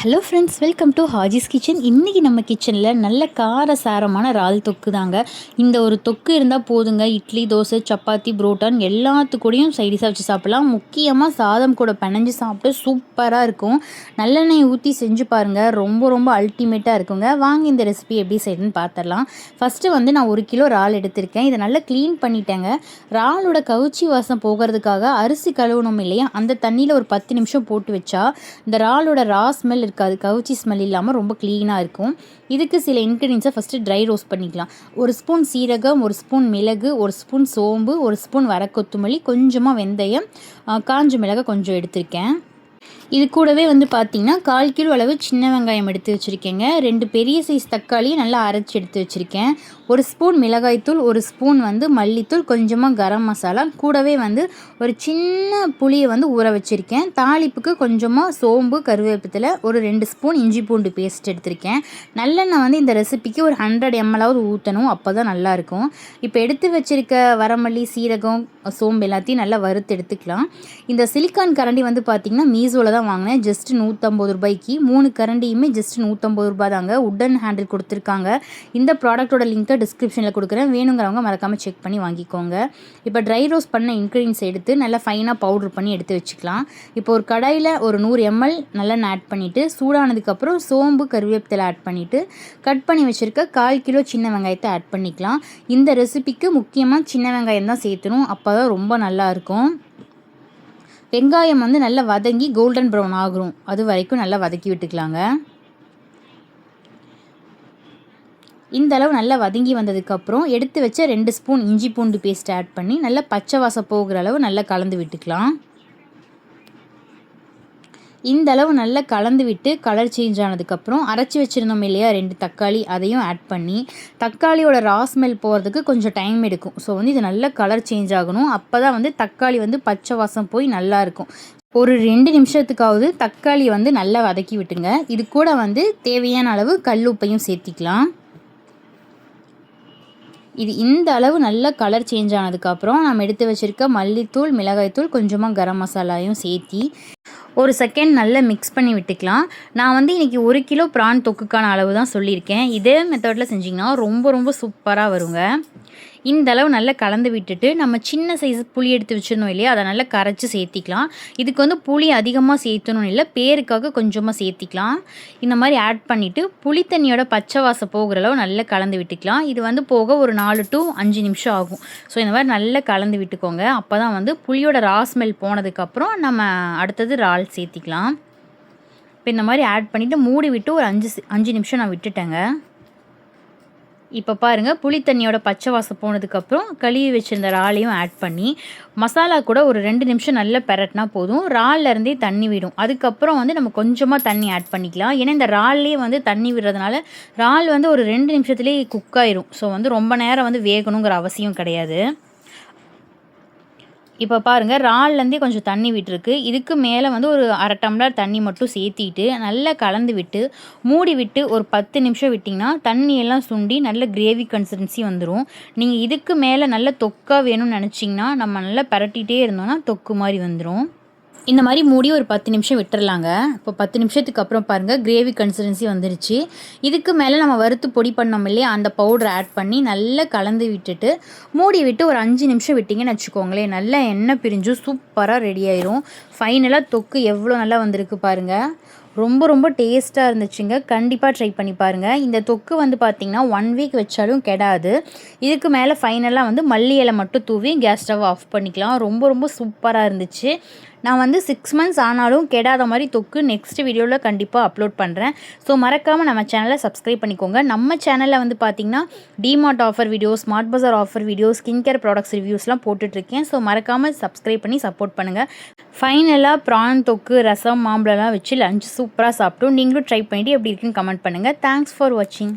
Hello friends, welcome to Haji's kitchen. இன்றைக்கி நம்ம கிச்சனில் நல்ல காரசாரமான இறால் தொக்கு தாங்க. இந்த ஒரு தொக்கு இருந்தால் போதுங்க, இட்லி, தோசை, சப்பாத்தி, புரோட்டான் எல்லாத்துக்கூடையும் சைடிஷாக வச்சு சாப்பிட்லாம். முக்கியமாக சாதம் கூட பிணைஞ்சு சாப்பிட்டு சூப்பராக இருக்கும். நல்லெண்ணெய் ஊற்றி செஞ்சு பாருங்கள், ரொம்ப ரொம்ப அல்டிமேட்டாக இருக்குங்க. வாங்க இந்த ரெசிபி எப்படி செய்யணும்னு பார்த்துடலாம். ஃபஸ்ட்டு நான் 1 கிலோ இறால் எடுத்திருக்கேன். இதை நல்லா க்ளீன் பண்ணிட்டேங்க. இறாலோட கவுச்சி வாசம் போகிறதுக்காக அரிசி கழுவணும் இல்லையா, அந்த தண்ணியில் ஒரு 10 நிமிஷம் போட்டு வச்சா இந்த இறாலோட ரா ஸ்மெல் இருக்காது, கவுச்சி ஸ்மெல் இல்லாமல் ரொம்ப க்ளீனாக இருக்கும். இதுக்கு சில இன்க்ரீடியன்ஸை ஃபஸ்ட்டு ட்ரை ரோஸ்ட் பண்ணிக்கலாம். 1 ஸ்பூன் சீரகம், 1 ஸ்பூன் மிளகு, 1 ஸ்பூன் சோம்பு, 1 ஸ்பூன் வரக்கொத்துமல்லி, கொஞ்சமாக வெந்தயம், காஞ்ச மிளகாய் கொஞ்சம் எடுத்திருக்கேன். இது கூடவே பார்த்திங்கன்னா 1/4 கிலோ அளவு சின்ன வெங்காயம் எடுத்து வச்சுருக்கேங்க. 2 பெரிய சைஸ் தக்காளி நல்லா அரைச்சி எடுத்து வச்சுருக்கேன். 1 ஸ்பூன் மிளகாய்த்தூள், 1 ஸ்பூன் மல்லித்தூள், கொஞ்சமாக கரம் மசாலா, கூடவே ஒரு சின்ன புளியை ஊற வச்சுருக்கேன். தாளிப்புக்கு கொஞ்சமாக சோம்பு, கருவேப்பிலை, ஒரு 2 ஸ்பூன் இஞ்சி பூண்டு பேஸ்ட் எடுத்திருக்கேன். நல்லெண்ணெய் இந்த ரெசிபிக்கு ஒரு 100 ml ஊற்றணும், அப்போ தான் நல்லாயிருக்கும். இப்போ எடுத்து வச்சுருக்க வரமல்லி, சீரகம், சோம்பு எல்லாத்தையும் நல்லா வறுத்து எடுத்துக்கலாம். இந்த சிலிக்கான் கரண்டி பார்த்திங்கன்னா மீசோவில் தான் வாங்கினேன். ஜஸ்ட் 150 ரூபாய்க்கு 3 கரண்டியுமே ஜஸ்ட் 150 ரூபாய் தாங்க. உட்டன் ஹேண்டில் கொடுத்துருக்காங்க. இந்த ப்ராடக்டோட லிங்க்கை டிஸ்கிரிப்ஷனில் கொடுக்குறேன், வேணுங்கிறவங்க மறக்காமல் செக் பண்ணி வாங்கிக்கோங்க. இப்போ ட்ரை ரோஸ்ட் பண்ண இன்க்ரீடியன்ஸ் எடுத்து நல்லா ஃபைனாக பவுட்ரு பண்ணி எடுத்து வச்சுக்கலாம். இப்போ ஒரு கடாயில் ஒரு 100 ml நல்லெண்ணெய் ஆட் பண்ணிவிட்டு சூடானதுக்கப்புறம் சோம்பு, கருவேப்பிலை ஆட் பண்ணிவிட்டு கட் பண்ணி வச்சுருக்க 1/4 கிலோ சின்ன வெங்காயத்தை ஆட் பண்ணிக்கலாம். இந்த ரெசிபிக்கு முக்கியமாக சின்ன வெங்காயம் தான் சேர்த்தணும், அப்போ தான் ரொம்ப நல்லாயிருக்கும். வெங்காயம் நல்லா வதங்கி கோல்டன் ப்ரௌன் ஆகும், அது வரைக்கும் நல்லா வதக்கி விட்டுக்கலாங்க. இந்த அளவு நல்லா வதங்கி வந்ததுக்கப்புறம் எடுத்து வச்ச 2 ஸ்பூன் இஞ்சி பூண்டு பேஸ்ட் ஆட் பண்ணி நல்லா பச்சை வாசம் போகிற அளவு நல்லா கலந்து விட்டுக்கலாம். இந்த அளவு நல்லா கலந்து விட்டு கலர் சேஞ்ச் ஆனதுக்கப்புறம் அரைச்சி வச்சுருந்தோம் இல்லையா 2 தக்காளி, அதையும் ஆட் பண்ணி தக்காளியோட ரா ஸ்மெல் போகிறதுக்கு கொஞ்சம் டைம் எடுக்கும். ஸோ இது நல்லா கலர் சேஞ்ச் ஆகணும், அப்போ தான் தக்காளி பச்சை வாசம் போய் நல்லாயிருக்கும். ஒரு 2 நிமிஷத்துக்காவது தக்காளி நல்லா வதக்கி விட்டுங்க. இது கூட தேவையான அளவு கல் உப்பையும் சேர்த்திக்கலாம். இது இந்த அளவு நல்ல கலர் சேஞ்ச் ஆனதுக்கப்புறம் நம்ம எடுத்து வச்சுருக்க மல்லித்தூள், மிளகாய்த்தூள், கொஞ்சமாக கரம் மசாலாவையும் சேர்த்தி ஒரு செகண்ட் நல்லா மிக்ஸ் பண்ணி விட்டுக்கலாம். நான் இன்றைக்கி 1 கிலோ ப்ரான் தொக்குக்கான அளவு தான் சொல்லியிருக்கேன். இதே மெத்தடில் செஞ்சிங்கன்னா ரொம்ப ரொம்ப சூப்பராக வருங்க. இந்த அளவு நல்லா கலந்து விட்டுட்டு நம்ம சின்ன சைஸ் புளி எடுத்து வச்சுருந்தோம் இல்லையா, அதை நல்லா கரைச்சி சேர்த்திக்கலாம். இதுக்கு புளி அதிகமாக சேர்த்தணும் இல்லை, பேருக்காக கொஞ்சமாக சேர்த்திக்கலாம். இந்த மாதிரி ஆட் பண்ணிவிட்டு புளி தண்ணியோட பச்சை வாசம் போகிற அளவு நல்லா கலந்து விட்டுக்கலாம். இது போக ஒரு 4 to 5 நிமிஷம் ஆகும். ஸோ இந்த மாதிரி நல்லா கலந்து விட்டுக்கோங்க. அப்போ தான் புளியோட ரா ஸ்மெல் போனதுக்கப்புறம் நம்ம அடுத்தது இறால் சேர்த்திக்கலாம். இப்போ இந்த மாதிரி ஆட் பண்ணிவிட்டு மூடி விட்டு ஒரு 5 நிமிஷம் நான் விட்டுட்டேங்க. இப்போ பாருங்கள், புளி தண்ணியோட பச்சை வாசம் போனதுக்கப்புறம் கழுவி வச்சுருந்த இறாலையும் ஆட் பண்ணி மசாலா கூட ஒரு 2 நிமிஷம் நல்லா பெரட்டினா போதும். இறால்லேருந்தே தண்ணி விடும். அதுக்கப்புறம் நம்ம கொஞ்சமாக தண்ணி ஆட் பண்ணிக்கலாம். ஏன்னா இந்த இறால்லேயே தண்ணி விடுறதுனால இறால் ஒரு 2 நிமிஷத்துலேயே குக் ஆயிரும். ஸோ ரொம்ப நேரம் வேகணுங்கிற அவசியம் கிடையாது. இப்போ பாருங்கள், இறால்லேருந்தே கொஞ்சம் தண்ணி விட்டுருக்கு. இதுக்கு மேலே ஒரு 1/2 டம்ளர் தண்ணி மட்டும் சேர்த்திட்டு நல்லா கலந்து விட்டு மூடி விட்டு ஒரு 10 நிமிஷம் விட்டிங்கன்னா தண்ணியெல்லாம் சுண்டி நல்ல கிரேவி கன்சிஸ்டன்சி வந்துடும். நீங்கள் இதுக்கு மேலே நல்ல தொக்காக வேணும்னு நினச்சிங்கன்னா நம்ம நல்லா பரட்டிகிட்டே இருந்தோம்னா தொக்கு மாதிரி வந்துடும். இந்த மாதிரி மூடி ஒரு 10 நிமிஷம் விட்டுறலாங்க. இப்போ 10 நிமிஷத்துக்கு அப்புறம் பாருங்கள், கிரேவி கன்சிஸ்டன்சி வந்துருச்சு. இதுக்கு மேலே நம்ம வறுத்து பொடி பண்ணோம் இல்லையா, அந்த பவுடரை ஆட் பண்ணி நல்லா கலந்து விட்டுட்டு மூடி விட்டு ஒரு 5 நிமிஷம் விட்டிங்கன்னு வச்சுக்கோங்களேன், நல்லா எண்ணெய் பிரிஞ்சு சூப்பராக ரெடி ஆயிரும். ஃபைனலாக தொக்கு எவ்வளோ நல்லா வந்திருக்கு பாருங்கள். ரொம்ப ரொம்ப டேஸ்ட்டாக இருந்துச்சுங்க. கண்டிப்பாக ட்ரை பண்ணி பாருங்கள். இந்த தொக்கு பார்த்திங்கன்னா 1 வீக் வச்சாலும் கெடாது. இதுக்கு மேலே ஃபைனலாக மல்லி இலை மட்டும் தூவி கேஸ் ஸ்டவ் ஆஃப் பண்ணிக்கலாம். ரொம்ப ரொம்ப சூப்பராக இருந்துச்சு. நான் 6 மந்த்ஸ் ஆனாலும் கெடாத மாதிரி தொக்கு நெக்ஸ்ட் வீடியோவில் கண்டிப்பாக அப்லோட் பண்ணுறேன். ஸோ மறக்காமல் நம்ம சேனலை சப்ஸ்கிரைப் பண்ணிக்கோங்க. நம்ம சேனலில் பார்த்திங்கன்னா DMart offer video, Smart Bazaar offer video, skin care products ரிவ்யூஸ்லாம் போட்டுட்ருக்கேன். ஸோ மறக்காமல் சப்ஸ்கிரைப் பண்ணி சப்போர்ட் பண்ணுங்கள். ஃபைனலாக ப்ரான் தொக்கு, ரசம், மாம்பழம்லாம் வச்சு லஞ்ச் சூப்பராக சாப்பிட்டோம். நீங்களும் ட்ரை பண்ணிவிட்டு எப்படி இருக்குன்னு கமெண்ட் பண்ணுங்கள். தேங்க்ஸ் ஃபார் வாட்சிங்.